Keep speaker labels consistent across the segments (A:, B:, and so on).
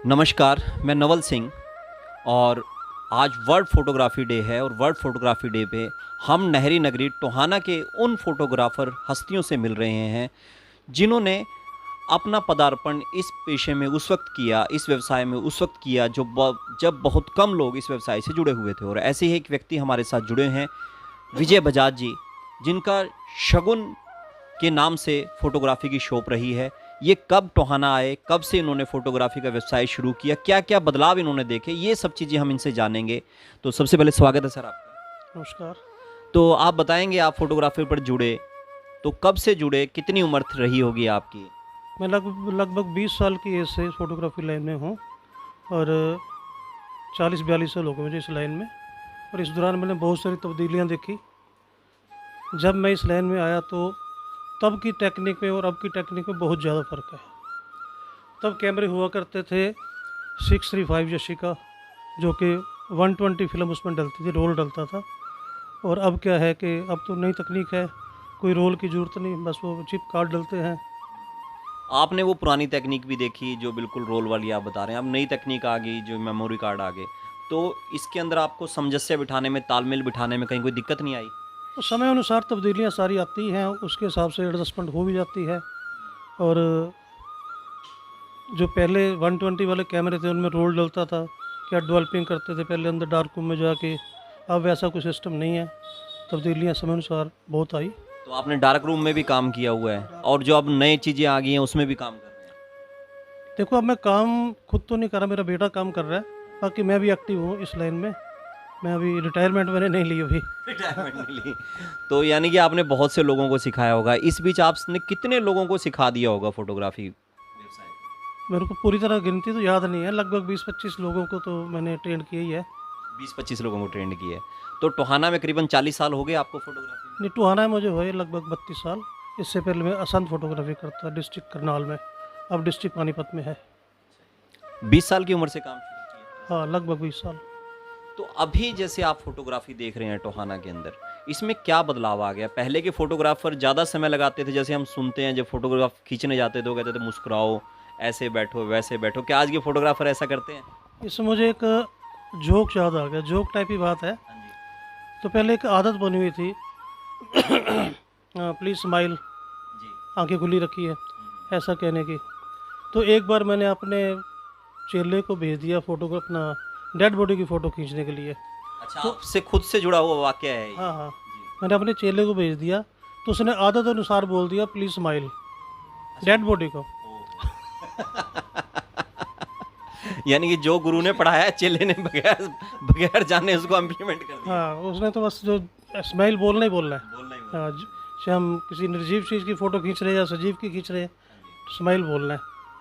A: नमस्कार, मैं नवल सिंह और आज वर्ल्ड फ़ोटोग्राफ़ी डे है और वर्ल्ड फ़ोटोग्राफ़ी डे पे हम नहरी नगरी टोहाना के उन फ़ोटोग्राफ़र हस्तियों से मिल रहे हैं, जिन्होंने अपना पदार्पण इस पेशे में उस वक़्त किया, इस व्यवसाय में उस वक़्त किया जब बहुत कम लोग इस व्यवसाय से जुड़े हुए थे। और ऐसे ही एक व्यक्ति हमारे साथ जुड़े हैं, विजय बजाज जी, जिनका शगुन के नाम से फ़ोटोग्राफ़ी की शॉप रही है। ये कब टोहाना आए, कब से इन्होंने फ़ोटोग्राफ़ी का व्यवसाय शुरू किया, क्या-क्या बदलाव इन्होंने देखे, ये सब चीज़ें हम इनसे जानेंगे। तो सबसे पहले स्वागत है सर आपका।
B: नमस्कार।
A: तो आप बताएँगे, आप फ़ोटोग्राफ़ी पर जुड़े, तो कब से जुड़े, कितनी उम्र रही होगी आपकी?
B: मैं लगभग 20 साल की एज से फ़ोटोग्राफ़ी लाइन में हूँ और 40-42 साल हो गए मुझे इस लाइन में। और इस दौरान मैंने बहुत सारी तब्दीलियाँ देखी। जब मैं इस लाइन में आया तो तब की टेक्निक में और अब की टेक्निक में बहुत ज़्यादा फ़र्क है। तब कैमरे हुआ करते थे 635 यशिका, जो कि 120 फ़िल्म उसमें डलती थी, रोल डलता था। और अब क्या है कि अब तो नई तकनीक है, कोई रोल की ज़रूरत नहीं, बस वो चिप कार्ड डलते हैं।
A: आपने वो पुरानी तकनीक भी देखी जो बिल्कुल रोल वाली आप बता रहे हैं, अब नई तकनीक आ गई जो मेमोरी कार्ड आ गए। तो इसके अंदर आपको सामंजस्य बिठाने में, तालमेल बिठाने में कहीं कोई दिक्कत नहीं आई?
B: तो समय अनुसार तब्दीलियाँ सारी आती हैं, उसके हिसाब से एडजस्टमेंट हो भी जाती है। और जो पहले 120 वाले कैमरे थे उनमें रोल डलता था, क्या डेवलपिंग करते थे पहले अंदर डार्क रूम में जाके। अब वैसा कोई सिस्टम नहीं है, तब्दीलियाँ समय अनुसार बहुत आई।
A: तो आपने डार्क रूम में भी काम किया हुआ है और जो अब नई चीज़ें आ गई हैं उसमें भी काम कर रहे हैं।
B: देखो, अब मैं काम खुद तो नहीं कर रहा, मेरा बेटा काम कर रहा है। बाकी मैं भी एक्टिव हूँ इस लाइन में। मैं अभी रिटायरमेंट मैंने नहीं ली अभी।
A: रिटायरमेंट नहीं ली। तो यानी कि आपने बहुत से लोगों को सिखाया होगा। इस बीच आपने कितने लोगों को सिखा दिया होगा फ़ोटोग्राफ़ी व्यवसाय?
B: मेरे को पूरी तरह गिनती तो याद नहीं है, लगभग 20-25 लोगों को तो मैंने ट्रेन किया ही है।
A: 20-25 लोगों को ट्रेंड किया है। तो टोहाना में करीबन 40 साल हो गए आपको फ़ोटोग्राफ़ी में?
B: नहीं, टुहाना है मुझे हुए लगभग 32 साल। इससे पहले मैं असंत फोटोग्राफी करता, डिस्ट्रिक्ट करनाल में। अब डिस्ट्रिक्ट पानीपत में है।
A: 20 साल की उम्र से काम शुरू किया?
B: हाँ, लगभग 20 साल।
A: तो अभी जैसे आप फ़ोटोग्राफ़ी देख रहे हैं टोहाना के अंदर, इसमें क्या बदलाव आ गया? पहले के फ़ोटोग्राफ़र ज़्यादा समय लगाते थे, जैसे हम सुनते हैं जब फ़ोटोग्राफ खींचने जाते थे वो कहते थे मुस्कुराओ, ऐसे बैठो, वैसे बैठो। क्या आज के फ़ोटोग्राफ़र ऐसा करते हैं?
B: इससे मुझे एक जोक याद आ गया, जोक टाइप की बात है।
A: हाँ जी।
B: तो पहले एक आदत बनी हुई थी प्लीज़ स्माइल,
A: जी।
B: आंखें खुली रखिए,
A: हुँ।
B: ऐसा कहने की। तो एक बार मैंने अपने चेले को भेज दिया फ़ोटो को, अपना डेड बॉडी की फ़ोटो खींचने के लिए।
A: अच्छा,
B: तो
A: आपसे खुद से जुड़ा हुआ वाक़या है ये?
B: हाँ, हाँ,
A: जी।
B: मैंने अपने चेले को भेज दिया, तो उसने आदत अनुसार बोल दिया प्लीज़ स्माइल,
A: अच्छा।
B: डेड बॉडी को।
A: ओह! यानी कि जो गुरु ने पढ़ाया चेले ने बगैर बगैर जाने उसको इम्प्लीमेंट कर दिया।
B: हाँ, उसने तो बस जो स्माइल बोलना ही बोलना है।
A: बोलना ही
B: हाँ,
A: बोलना है।
B: चाहे हम किसी निर्जीव चीज़ की फ़ोटो खींच रहे हैं या सजीव की खींच रहे हैं,
A: हाँ जी।
B: तो स्माइल बोलना है।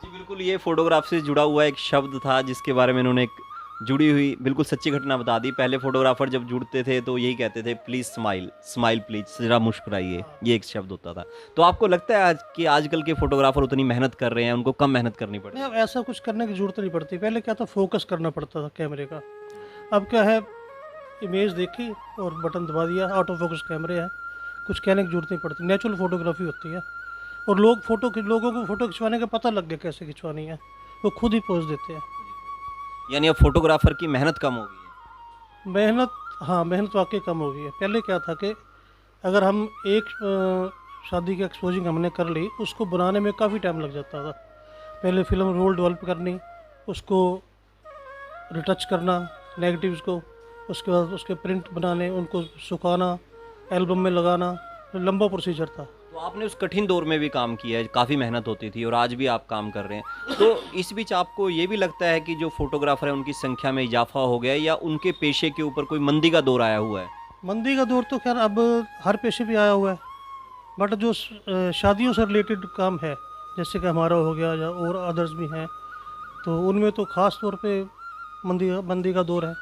A: जी, बिल्कुल, ये फ़ोटोग्राफ से जुड़ा हुआ एक शब्द था जिसके बारे में इन्होंने एक जुड़ी हुई बिल्कुल सच्ची घटना बता दी। पहले फ़ोटोग्राफ़र जब जुड़ते थे तो यही कहते थे प्लीज़ स्माइल, स्माइल प्लीज़, ज़रा मुस्कुराइए,
B: हाँ।
A: ये एक शब्द होता था। तो आपको लगता है आज कि आजकल के फ़ोटोग्राफ़र उतनी मेहनत कर रहे हैं, उनको कम मेहनत करनी पड़
B: नहीं,
A: रही
B: अब
A: है?
B: ऐसा कुछ करने की ज़रूरत नहीं पड़ती। पहले क्या था, फ़ोकस करना पड़ता था कैमरे का।
A: हुँ।
B: अब क्या है, इमेज देखी और बटन दबा दिया, ऑटो फ़ोकस कैमरे हैं, कुछ कहने की ज़रूरत नहीं पड़ती, नेचुरल फ़ोटोग्राफ़ी होती है। और लोगों को फ़ोटो खिंचवाने का पता लग गया कैसे खिंचवानी है, वो खुद ही पोज़ देते हैं।
A: यानी अब फ़ोटोग्राफ़र की मेहनत कम हो गई है।
B: मेहनत, हाँ, मेहनत वाक़ई कम हो गई है। पहले क्या था कि अगर हम एक शादी की एक्सपोजिंग हमने कर ली, उसको बनाने में काफ़ी टाइम लग जाता था। पहले फ़िल्म रोल डेवलप करनी, उसको रिटच करना, नेगेटिव्स को, उसके बाद उसके प्रिंट बनाने, उनको सुखाना, एल्बम में लगाना, लंबा प्रोसीजर था।
A: तो आपने उस कठिन दौर में भी काम किया है, काफ़ी मेहनत होती थी और आज भी आप काम कर रहे हैं। तो इस बीच आपको ये भी लगता है कि जो फ़ोटोग्राफ़र हैं उनकी संख्या में इज़ाफ़ा हो गया है या उनके पेशे के ऊपर कोई मंदी का दौर आया हुआ है?
B: मंदी का दौर तो ख़ैर अब हर पेशे पे आया हुआ है, बट जो शादियों से रिलेटेड काम है, जैसे कि हमारा हो गया या और अदर्स भी हैं, तो उनमें तो ख़ास तौर पे मंदी का दौर है।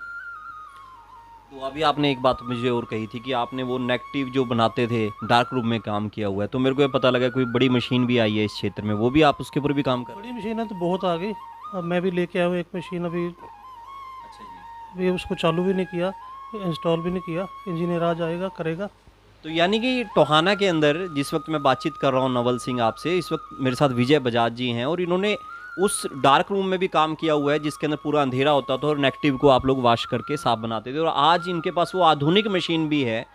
A: तो अभी आपने एक बात मुझे और कही थी कि आपने वो नेगेटिव जो बनाते थे, डार्क रूम में काम किया हुआ है। तो मेरे को ये पता लगा कोई बड़ी मशीन भी आई है इस क्षेत्र में, वो भी आप उसके ऊपर भी काम कर रहे
B: बड़ी
A: हैं?
B: मशीनें तो बहुत आ गई। अब मैं भी लेके आया हूँ एक मशीन,
A: अच्छा जी।
B: अभी उसको चालू भी नहीं किया, इंस्टॉल भी नहीं किया। इंजीनियर आज आएगा, करेगा।
A: तो यानी कि टोहाना के अंदर जिस वक़्त मैं बातचीत कर रहा हूँ नवल सिंह आपसे, इस वक़्त मेरे साथ विजय बजाज जी हैं और इन्होंने उस डार्क रूम में भी काम किया हुआ है जिसके अंदर पूरा अंधेरा होता था और नेगेटिव को आप लोग वॉश करके साफ बनाते थे, और आज इनके पास वो आधुनिक मशीन भी है।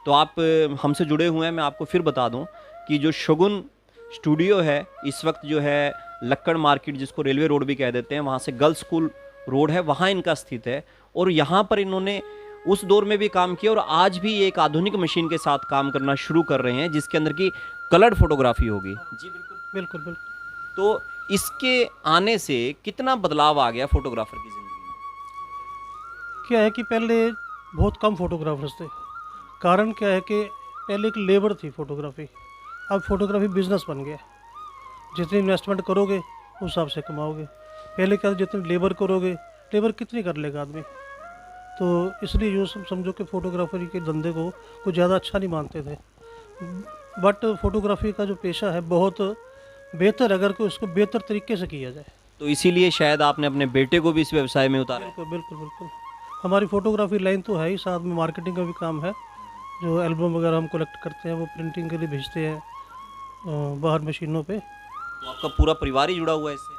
A: तो आप हमसे जुड़े हुए हैं, मैं आपको फिर बता दूं कि जो शगुन स्टूडियो है इस वक्त जो है लक्कड़ मार्केट, जिसको रेलवे रोड भी कह देते हैं, वहाँ से गर्ल्स स्कूल रोड है, वहाँ इनका स्थित है। और यहाँ पर इन्होंने उस दौर में भी काम किया और आज भी एक आधुनिक मशीन के साथ काम करना शुरू कर रहे हैं जिसके अंदर की कलर्ड फोटोग्राफी होगी। जी बिल्कुल
B: बिल्कुल बिल्कुल।
A: तो इसके आने से कितना बदलाव आ गया फोटोग्राफर की ज़िंदगी में?
B: क्या है कि पहले बहुत कम फोटोग्राफर्स थे। कारण क्या है कि पहले एक लेबर थी फोटोग्राफी, अब फोटोग्राफी बिजनेस बन गया। जितनी इन्वेस्टमेंट करोगे उस हिसाब से कमाओगे। पहले क्या था, जितनी लेबर करोगे, लेबर कितनी कर लेगा आदमी। तो इसलिए यूँ समझो कि फोटोग्राफरी के धंधे को कुछ ज़्यादा अच्छा नहीं मानते थे। बट फोटोग्राफी का जो पेशा है बहुत बेहतर, अगर कोई उसको बेहतर तरीके से किया जाए।
A: तो इसीलिए शायद आपने अपने बेटे को भी इस व्यवसाय में उतारा है।
B: बिल्कुल बिल्कुल बिल्कुल। हमारी फोटोग्राफी लाइन तो है ही, साथ में मार्केटिंग का भी काम है। जो एल्बम वगैरह हम कलेक्ट करते हैं वो प्रिंटिंग के लिए भेजते हैं बाहर मशीनों पे।
A: तो आपका पूरा परिवार ही जुड़ा हुआ है इससे?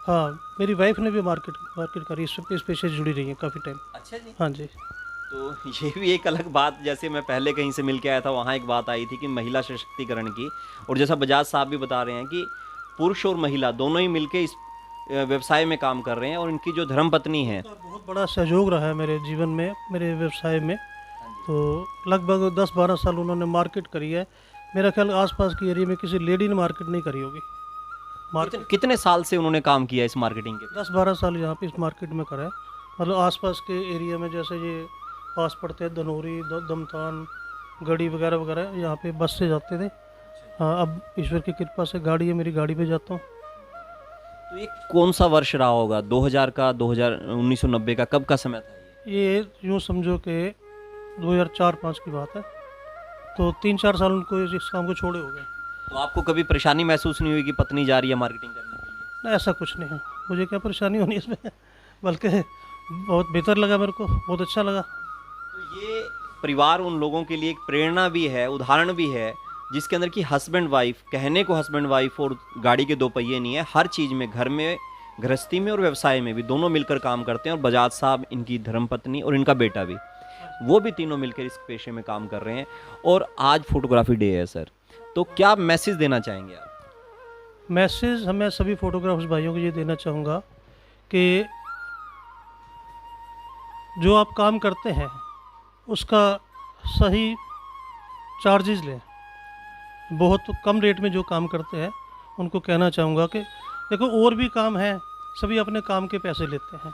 B: हाँ, मेरी वाइफ ने भी मार्केट करी, इस पेशे से जुड़ी रही है काफ़ी टाइम।
A: अच्छा जी।
B: हाँ जी।
A: तो ये भी एक अलग बात, जैसे मैं पहले कहीं से मिल के आया था, वहाँ एक बात आई थी कि महिला सशक्तिकरण की, और जैसा बजाज साहब भी बता रहे हैं कि पुरुष और महिला दोनों ही मिलके इस व्यवसाय में काम कर रहे हैं, और इनकी जो धर्मपत्नी है।
B: बहुत बड़ा सहयोग रहा है मेरे जीवन में, मेरे व्यवसाय में। तो लगभग 10-12 साल उन्होंने मार्केट करी है। मेरा ख्याल आसपास की एरिया में किसी लेडी ने मार्केट नहीं करी होगी।
A: कितने साल से उन्होंने काम किया इस मार्केटिंग के?
B: 10-12 साल यहाँ पे इस मार्केट में करा है। मतलब आसपास के एरिया में, जैसे ये पास पड़ते हैं धनौरी, दमतान, गढ़ी वगैरह वगैरह, यहाँ पे बस से जाते थे। हाँ, अब ईश्वर की कृपा से गाड़ी है, मेरी गाड़ी पे जाता हूँ।
A: तो ये कौन सा वर्ष रहा होगा? 2000 का, 1990 का, कब का समय था
B: ये यूँ समझो कि 2004-5 की बात है। तो 3-4 साल उनको इस काम को छोड़े हो गए।
A: तो आपको कभी परेशानी महसूस नहीं हुई कि पत्नी जा रही है मार्केटिंग करने के लिए?
B: नहीं, ऐसा कुछ नहीं है। मुझे क्या परेशानी होनी इसमें, बल्कि बहुत बेहतर लगा, मेरे को बहुत अच्छा लगा।
A: तो ये परिवार उन लोगों के लिए एक प्रेरणा भी है, उदाहरण भी है, जिसके अंदर की हस्बैंड वाइफ, कहने को हस्बैंड वाइफ और गाड़ी के दो पहिए नहीं है, हर चीज़ में, घर में, गृहस्थी में और व्यवसाय में भी दोनों मिलकर काम करते हैं। और बजाज साहब, इनकी धर्मपत्नी और इनका बेटा भी, वो भी तीनों मिलकर इस पेशे में काम कर रहे हैं। और आज फोटोग्राफी डे है सर, तो क्या मैसेज देना चाहेंगे आप?
B: मैसेज मैं सभी फोटोग्राफर्स भाइयों को ये देना चाहूँगा कि जो आप काम करते हैं उसका सही चार्जेस लें। बहुत कम रेट में जो काम करते हैं उनको कहना चाहूँगा कि देखो, और भी काम है, सभी अपने काम के पैसे लेते हैं।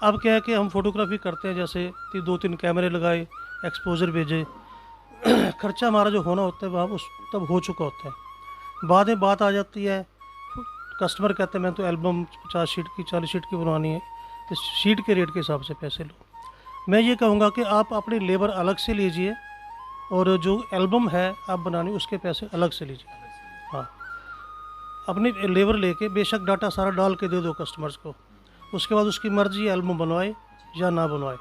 B: अब क्या है कि हम फोटोग्राफी करते हैं, जैसे 2-3 कैमरे लगाए, एक्सपोजर भेजे, खर्चा हमारा जो होना होता है वहाँ उस तब हो चुका होता है। बाद में बात आ जाती है, कस्टमर कहते हैं मैं तो एल्बम 50 शीट की, 40 शीट की बनवानी है, तो शीट के रेट के हिसाब से पैसे लो। मैं ये कहूँगा कि आप अपनी लेबर अलग से लीजिए और जो एल्बम है आप बनानी उसके पैसे अलग से लीजिए। हाँ, अपनी लेबर लेके बेशक डाटा सारा डाल के दे दो कस्टमर्स को, उसके बाद उसकी मर्जी एल्बम बनवाए या ना बनवाए।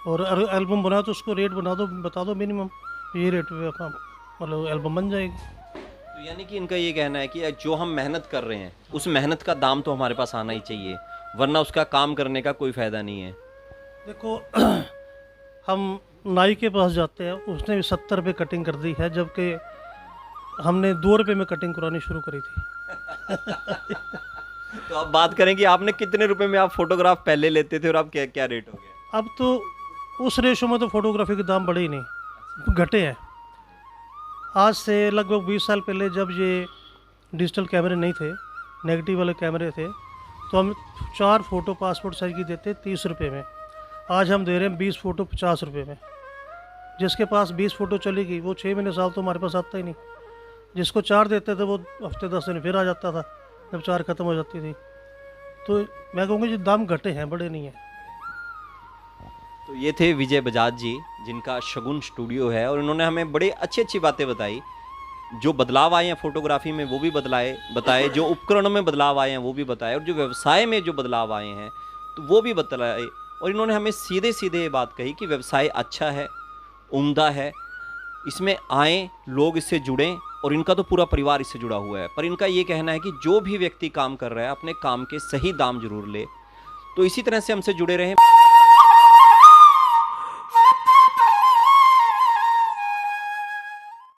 B: और अगर एल्बम बनाए तो उसको रेट बना दो, बता दो मिनिमम, ये रेट पे मतलब एल्बम बन जाएगी।
A: तो यानी कि इनका ये कहना है कि जो हम मेहनत कर रहे हैं उस मेहनत का दाम तो हमारे पास आना ही चाहिए, वरना उसका काम करने का कोई फ़ायदा नहीं है।
B: देखो हम नाई के पास जाते हैं, उसने भी 70 रुपये कटिंग कर दी है, जबकि हमने 2 रुपये में कटिंग करानी शुरू करी थी।
A: तो आप बात करें कि आपने कितने रुपए में आप फोटोग्राफ पहले लेते थे और अब क्या क्या रेट हो गया?
B: अब तो उस रेशो में तो फोटोग्राफी के दाम बढ़े ही नहीं, घटे हैं। आज से लगभग 20 साल पहले जब ये डिजिटल कैमरे नहीं थे, नेगेटिव वाले कैमरे थे, तो हम 4 फ़ोटो पासपोर्ट साइज़ की देते 30 रुपये में। आज हम दे रहे हैं 20 फ़ोटो 50 रुपये में। जिसके पास 20 फ़ोटो चली गई वो 6 महीने साल तो हमारे पास आता ही नहीं। जिसको 4 देते थे वो हफ्ते 10 दिन फिर आ जाता था जब 4 ख़त्म हो जाती थी। तो मैं कहूँगा ये दाम घटे हैं, बड़े नहीं हैं।
A: तो ये थे विजय बजाज जी, जिनका शगुन स्टूडियो है, और इन्होंने हमें बड़ी अच्छी अच्छी बातें बताई। जो बदलाव आए हैं फोटोग्राफी में वो भी बताए, जो उपकरणों में बदलाव आए हैं वो भी बताए, और जो व्यवसाय में जो बदलाव आए हैं तो वो भी बतलाए। और इन्होंने हमें सीधे सीधे ये बात कही कि व्यवसाय अच्छा है, उम्दा है, इसमें आएँ लोग, इससे जुड़ें और इनका तो पूरा परिवार इससे जुड़ा हुआ है, पर इनका ये कहना है कि जो भी व्यक्ति काम कर रहा है अपने काम के सही दाम जरूर ले। तो इसी तरह से हमसे जुड़े रहें।